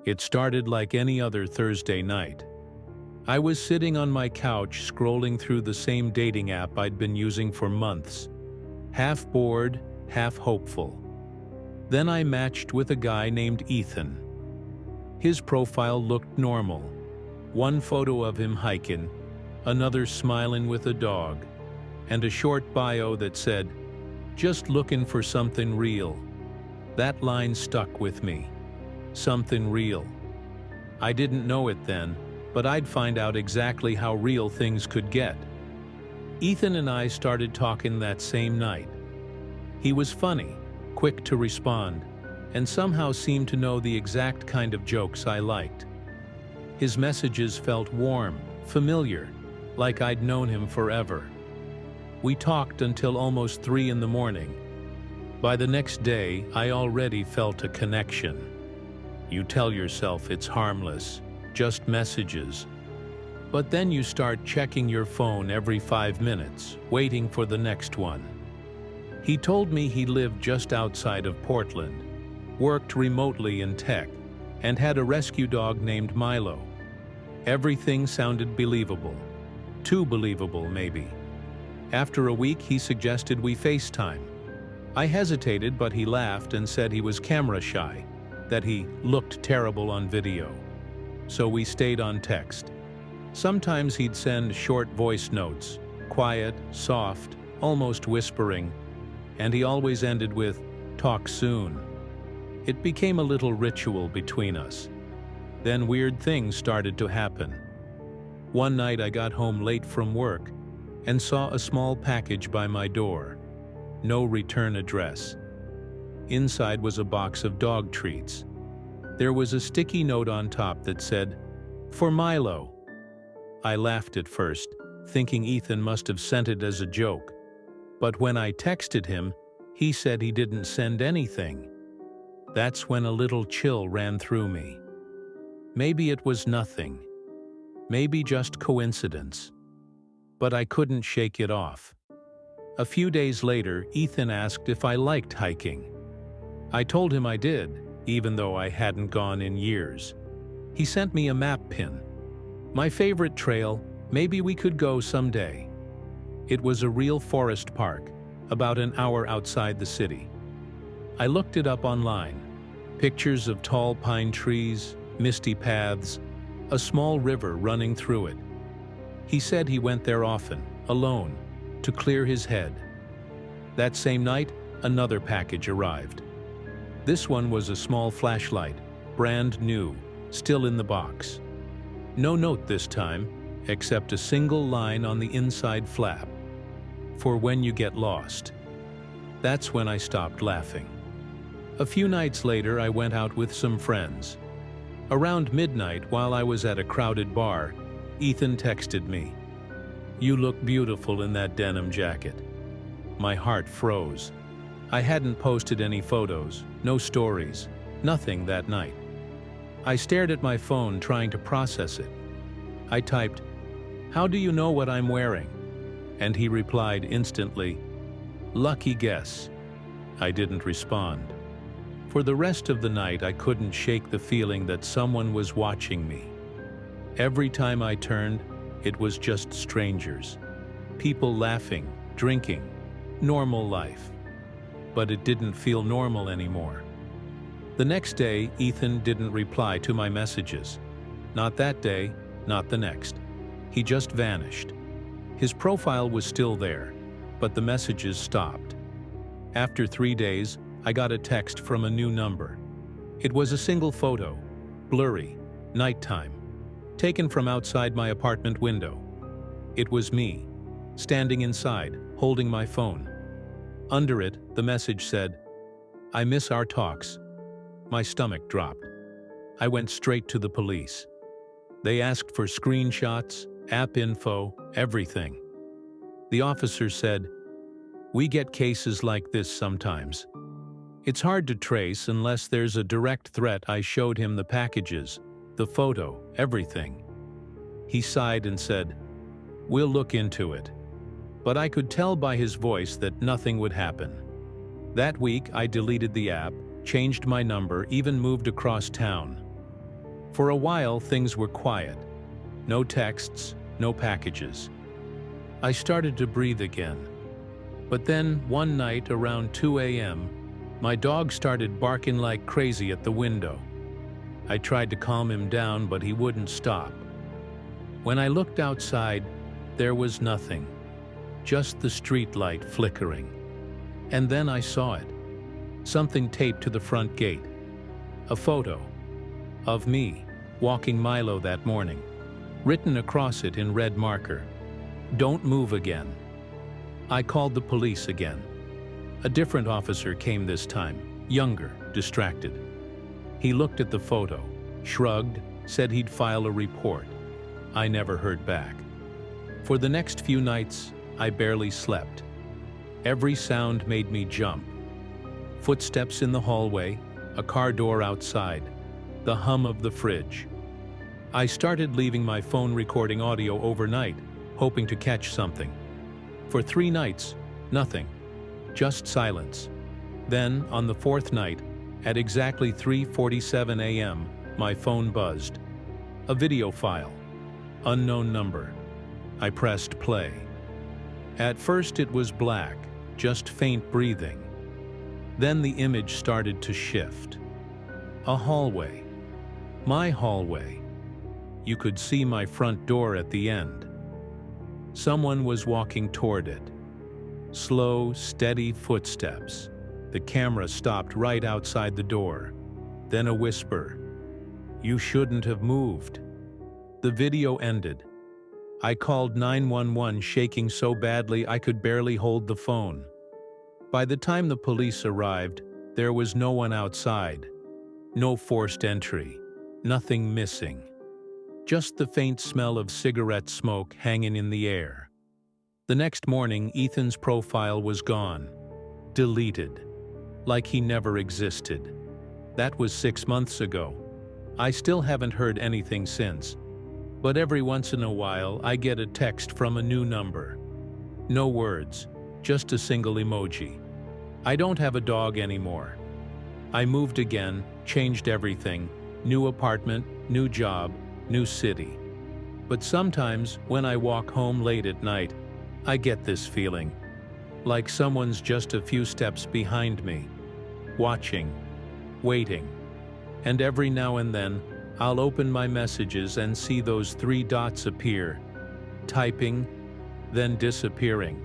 It started like any other Thursday night. I was sitting on my couch scrolling through the same dating app I'd been using for months, half bored, half hopeful. Then I matched with a guy named Ethan. His profile looked normal. One photo of him hiking, another smiling with a dog, and a short bio that said, "Just looking for something real." That line stuck with me. Something real. I didn't know it then, but I'd find out exactly how real things could get. Ethan and I started talking that same night. He was funny, quick to respond, and somehow seemed to know the exact kind of jokes I liked. His messages felt warm, familiar, like I'd known him forever. We talked until almost 3 in the morning. By the next day, I already felt a connection. You tell yourself it's harmless, just messages. But then you start checking your phone every 5 minutes, waiting for the next one. He told me he lived just outside of Portland, worked remotely in tech, and had a rescue dog named Milo. Everything sounded believable. Too believable, maybe. After a week, he suggested we FaceTime. I hesitated, but he laughed and said he was camera shy, that he looked terrible on video. So we stayed on text. Sometimes he'd send short voice notes, quiet, soft, almost whispering, and he always ended with, "Talk soon." It became a little ritual between us. Then weird things started to happen. One night I got home late from work and saw a small package by my door. No return address. Inside was a box of dog treats. There was a sticky note on top that said, "For Milo." I laughed at first, thinking Ethan must have sent it as a joke. But when I texted him, he said he didn't send anything. That's when a little chill ran through me. Maybe it was nothing. Maybe just coincidence. But I couldn't shake it off. A few days later, Ethan asked if I liked hiking. I told him I did, even though I hadn't gone in years. He sent me a map pin. My favorite trail, maybe we could go someday. It was a real forest park, about an hour outside the city. I looked it up online. Pictures of tall pine trees, misty paths, a small river running through it. He said he went there often, alone, to clear his head. That same night, another package arrived. This one was a small flashlight, brand new, still in the box. No note this time, except a single line on the inside flap. For when you get lost. That's when I stopped laughing. A few nights later, I went out with some friends. Around midnight, while I was at a crowded bar, Ethan texted me, "You look beautiful in that denim jacket." My heart froze. I hadn't posted any photos, no stories, nothing that night. I stared at my phone trying to process it. I typed, "How do you know what I'm wearing?" And he replied instantly, "Lucky guess." I didn't respond. For the rest of the night, I couldn't shake the feeling that someone was watching me. Every time I turned, it was just strangers. People laughing, drinking, normal life. But it didn't feel normal anymore. The next day, Ethan didn't reply to my messages. Not that day, not the next. He just vanished. His profile was still there, but the messages stopped. After 3 days, I got a text from a new number. It was a single photo, blurry, nighttime, taken from outside my apartment window. It was me, standing inside, holding my phone. Under it, the message said, "I miss our talks." My stomach dropped. I went straight to the police. They asked for screenshots, app info, everything. The officer said, "We get cases like this sometimes. It's hard to trace unless there's a direct threat." I showed him the packages, the photo, everything. He sighed and said, "We'll look into it." But I could tell by his voice that nothing would happen. That week, I deleted the app, changed my number, even moved across town. For a while, things were quiet. No texts, no packages. I started to breathe again. But then, one night around 2 a.m., my dog started barking like crazy at the window. I tried to calm him down, but he wouldn't stop. When I looked outside, there was nothing, just the street light flickering. And then I saw it. Something taped to the front gate. A photo of me walking Milo that morning, written across it in red marker. "Don't move again." I called the police again. A different officer came this time, younger, distracted. He looked at the photo, shrugged, said he'd file a report. I never heard back. For the next few nights, I barely slept. Every sound made me jump. Footsteps in the hallway, a car door outside, the hum of the fridge. I started leaving my phone recording audio overnight, hoping to catch something. For 3 nights, nothing, just silence. Then, on the 4th night, at exactly 3:47 a.m., my phone buzzed. A video file. Unknown number. I pressed play. At first it was black, just faint breathing. Then the image started to shift. A hallway. My hallway. You could see my front door at the end. Someone was walking toward it. Slow, steady footsteps. The camera stopped right outside the door. Then a whisper. "You shouldn't have moved." The video ended. I called 911, shaking so badly I could barely hold the phone. By the time the police arrived, there was no one outside. No forced entry. Nothing missing. Just the faint smell of cigarette smoke hanging in the air. The next morning, Ethan's profile was gone. Deleted. Like he never existed. That was 6 months ago. I still haven't heard anything since. But every once in a while, I get a text from a new number. No words, just a single emoji. I don't have a dog anymore. I moved again, changed everything. New apartment, new job, new city. But sometimes, when I walk home late at night, I get this feeling. Like someone's just a few steps behind me. Watching. Waiting. And every now and then, I'll open my messages and see those 3 dots appear. Typing, then disappearing.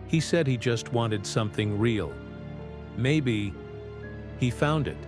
He said he just wanted something real. Maybe he found it.